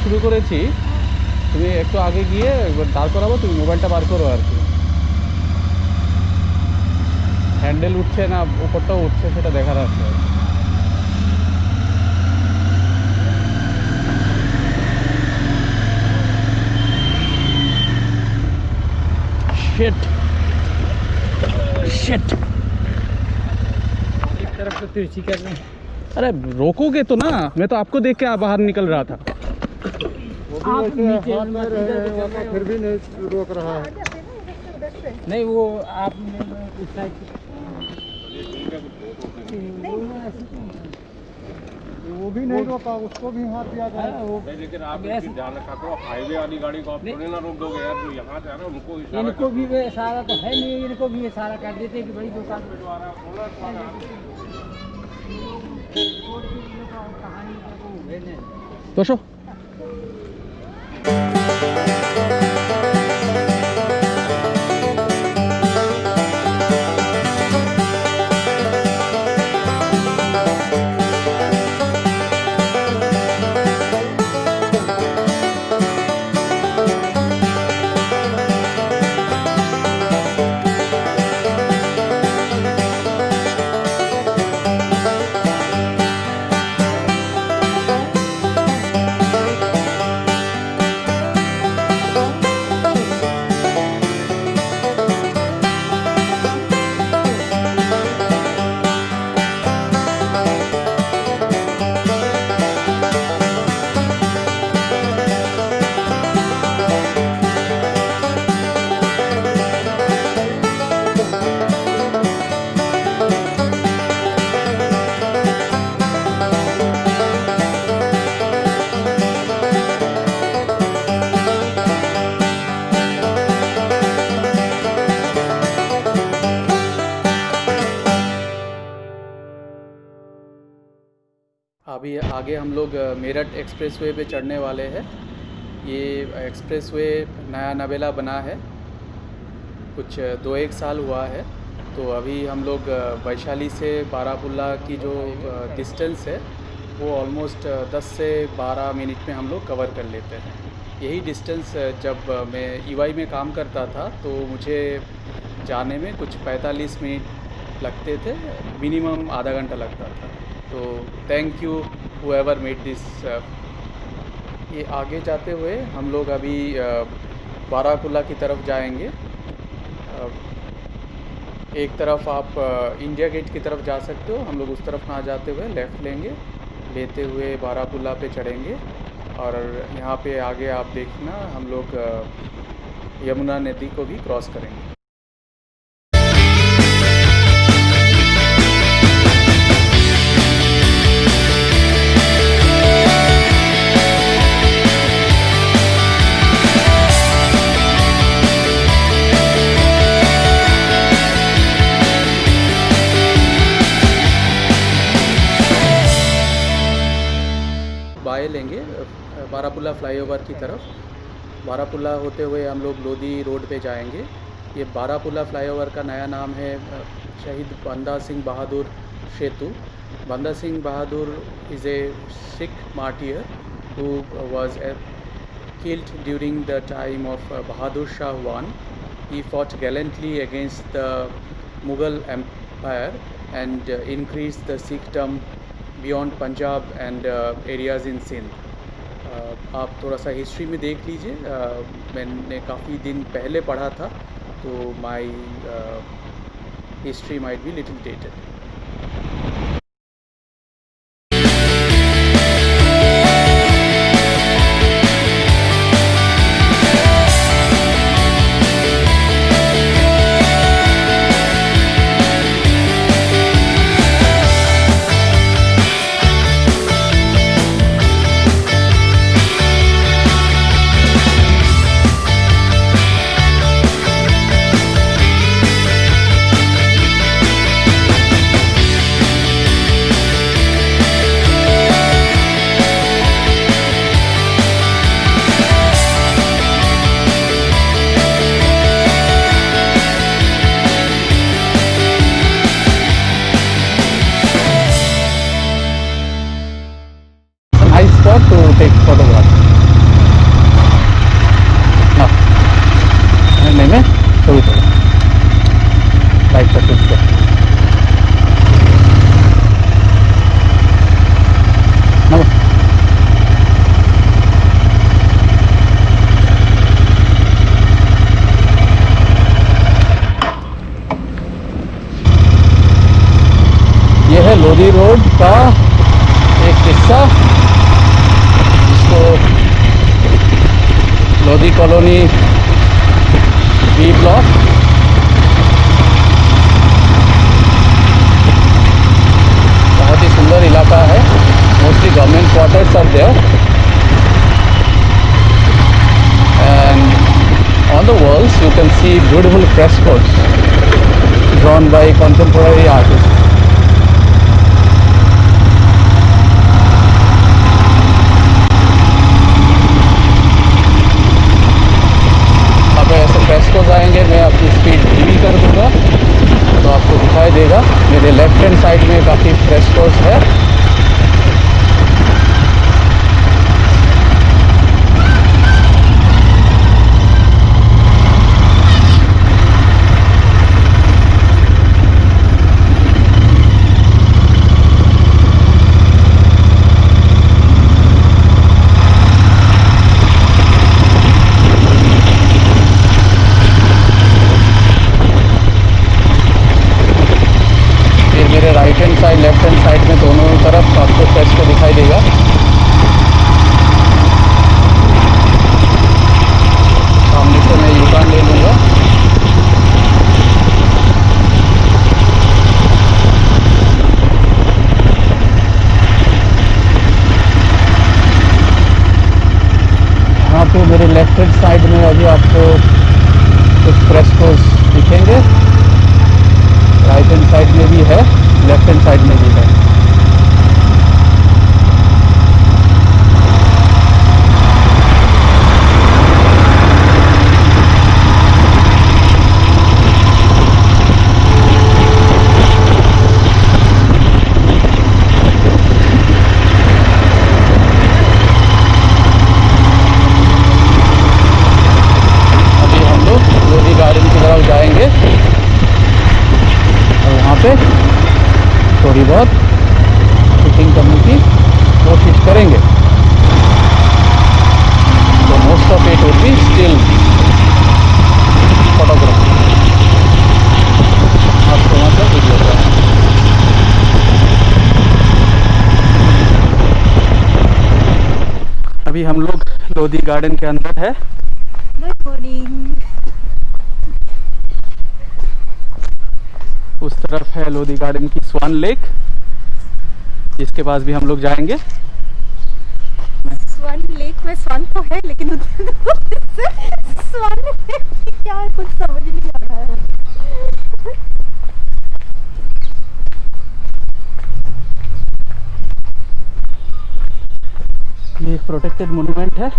শুরু করেছি, তুমি একটু আগে গিয়ে একবার দাঁড় করাবো, তুমি মোবাইলটা বার করো আর কি। হ্যান্ডেল উঠছে না উপরটাও উঠছে সেটা দেখার আছে। शिट शिट, एक तरफ तो तिरछी कर रहे हैं। अरे रोकोगे तो ना, मैं तो आपको देख के बाहर निकल रहा था। आप नीचे फिर भी नहीं रोक रहा है। नहीं वो आप इस साइड वो भी नहीं रोका, उसको भी हाथ दिया गया। वो लेकिन आप ध्यान रखा करो, हाईवे वाली गाड़ी को आप थोड़ी ना रोक दोगे यार, जो यहाँ से आ रहा है उनको इशारा इनको भी वे इशारा तो है नहीं, इनको भी इशारा कर देते कि भाई दुकान भिजवा रहा है, बोला कहानी का वो है नहीं। बसो। अभी आगे हम लोग मेरठ एक्सप्रेसवे पे चढ़ने वाले हैं। ये एक्सप्रेसवे नया नवेला बना है, कुछ 2-1 साल हुआ है। तो अभी हम लोग वैशाली से बारापुल्ला की जो डिस्टेंस है वो ऑलमोस्ट 10 से 12 मिनट में हम लोग कवर कर लेते हैं। यही डिस्टेंस जब मैं ईवाई में काम करता था तो मुझे जाने में कुछ 45 मिनट लगते थे, मिनिमम आधा घंटा लगता था। तो thank you whoever made this. ये आगे जाते हुए हम लोग अभी बारापुल्ला की तरफ जाएंगे। एक तरफ आप इंडिया गेट की तरफ जा सकते हो, हम लोग उस तरफ ना जाते हुए लेफ़्ट लेते हुए बारापुल्ला पे चढ़ेंगे। और यहाँ पे आगे आप देखना हम लोग यमुना नदी को भी क्रॉस करेंगे। बाएं लेंगे बारापुल्ला फ्लाईओवर की तरफ। बारापुल्ला होते हुए हम लोग लोधी रोड पे जाएंगे। ये बारापुल्ला फ्लाईओवर का नया नाम है शहीद बंदा Singh Bahadur Setu. Banda Singh Bahadur is a Sikh martyr who was killed during the time of Bahadur Shah I. He fought gallantly against the Mughal Empire and increased the Sikhdom beyond Punjab and areas in Sindh. आप थोड़ा सा history में देख लीजिए, मैंने काफ़ी दिन पहले पढ़ा था तो my history might be little dated. Lodhi road का एक हिस्सा, जिसको लोधी कॉलोनी बी ब्लॉक, बहुत ही सुंदर इलाका है। Mostly government quarters are there, and on the walls you can see beautiful frescoes drawn by contemporary artists. अब ऐसे फ्रेस्कोज आएंगे, मैं अपनी स्पीड धीमी कर दूंगा तो आपको दिखाई देगा। मेरे लेफ्ट हैंड साइड में काफ़ी फ्रेस्कोज है। लेफ्ट हैंड साइड में दोनों तरफ आपको फ्रेस्को दिखाई देगा। सामने से मैं यूटर्न ले लूँगा। यहाँ पे मेरे लेफ्ट हैंड साइड में अभी आपको कुछ फ्रेस्कोस दिखेंगे। राइट हैंड साइड में भी है, लेफ्ट हैंड साइड में भी है। अभी हम लोग लोधी गार्डन की तरफ जाएंगे और वहाँ पे थोड़ी बहुत शूटिंग करने की कोशिश करेंगे। तो most of it would be still photography, आपको मतलब वीडियोग्राफी। अभी हम लोग लोधी गार्डन के अंदर है। Good morning. उस तरफ है लोधी गार्डन की स्वान लेक, जिसके पास भी हम लोग जाएंगे। स्वान लेक में स्वान तो है, लेकिन उधर स्वान लेक क्या है कुछ समझ नहीं आ रहा है। ये एक प्रोटेक्टेड मोन्यूमेंट है।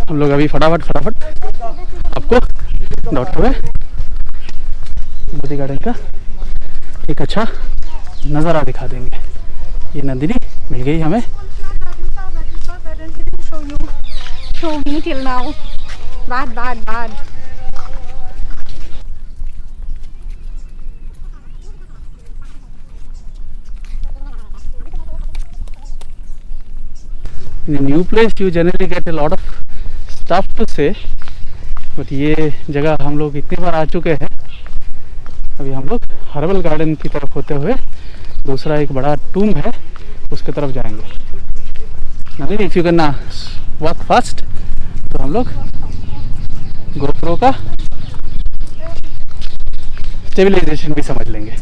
हम लोग अभी फटाफट आपको डॉट हुए लोधी गार्डन का एक अच्छा नज़ारा दिखा देंगे। ये नंदिनी मिल गई हमें। Show me till now. Bad. In a new place you generally get a lot of stuff to say, but ये जगह हम लोग इतनी बार आ चुके हैं। अभी हम लोग हर्बल गार्डन की तरफ होते हुए दूसरा एक बड़ा टूम है उसके तरफ जाएंगे। नहीं, if you can walk fast तो हम लोग गोप्रो का स्टेबलाइजेशन भी समझ लेंगे।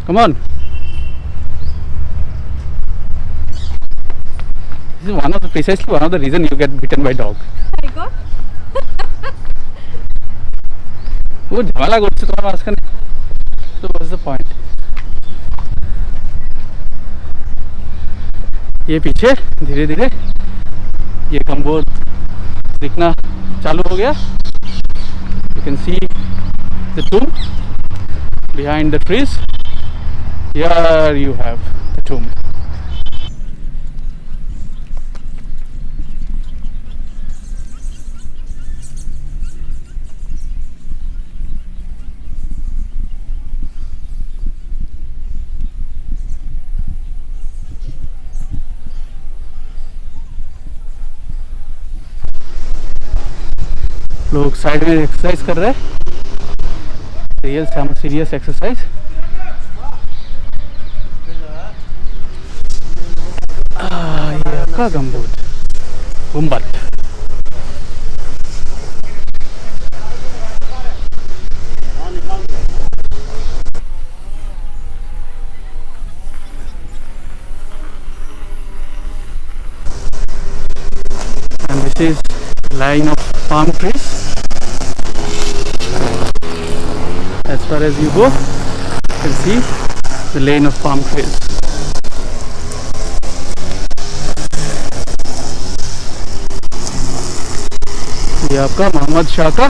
Come on. This is precisely one of the reason you get bitten by dog. I got. वो झमाला गोट से तुम्हारा मास्क नहीं, तो what's the point? ये पीछे धीरे धीरे ये गंबोद दिखना चालू हो गया। You can see the tomb behind the trees. Here you have the tomb. लोग साइड में एक्सरसाइज कर रहे हैं, रियल सीरियस एक्सरसाइज। ये आपका गुम्बद and this is line of palm trees. As far as you go, you can see the lane of palm trees. ये आपका मोहम्मद शाह का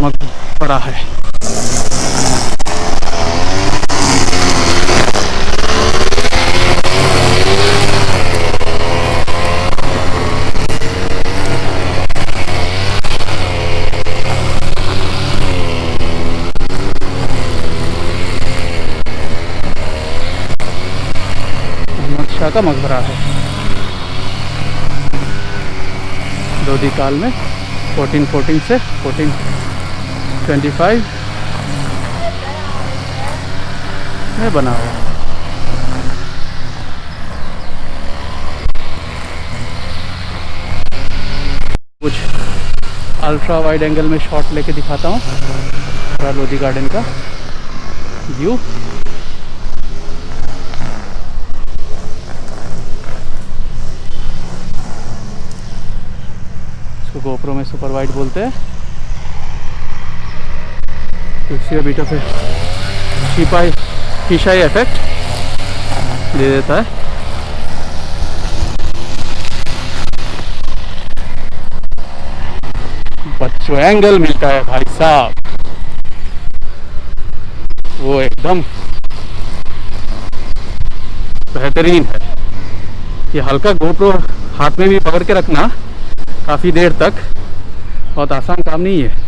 मकबरा है। मोहम्मद शाह का मकबरा है। लोधी काल में 1414 से 1425 में बना हुआ है। कुछ अल्ट्रा वाइड एंगल में शॉट लेके दिखाता हूँ पूरा लोधी गार्डन का व्यू। GoPro में सुपर वाइड बोलते हैं। इससे बीट ऑफ फीशाई इफेक्ट दे देता है। बच्चों एंगल मिलता है भाई साहब, वो एकदम बेहतरीन है। ये हल्का GoPro हाथ में भी पकड़ के रखना काफ़ी देर तक, बहुत आसान काम नहीं है।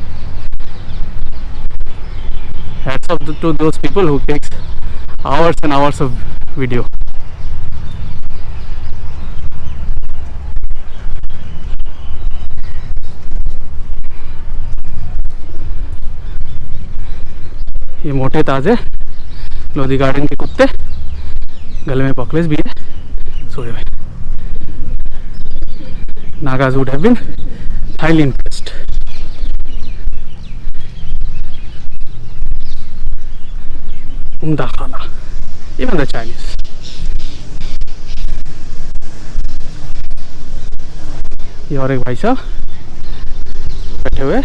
Hats off to those people who takes hours and hours of video. ये मोटे ताजे लोधी गार्डन के कुत्ते, गले में पॉकलेस भी है, सोए हुए। Nagas would have been highly impressed. उम्दा खाना, even the Chinese. ये और एक भाई साहब बैठे हुए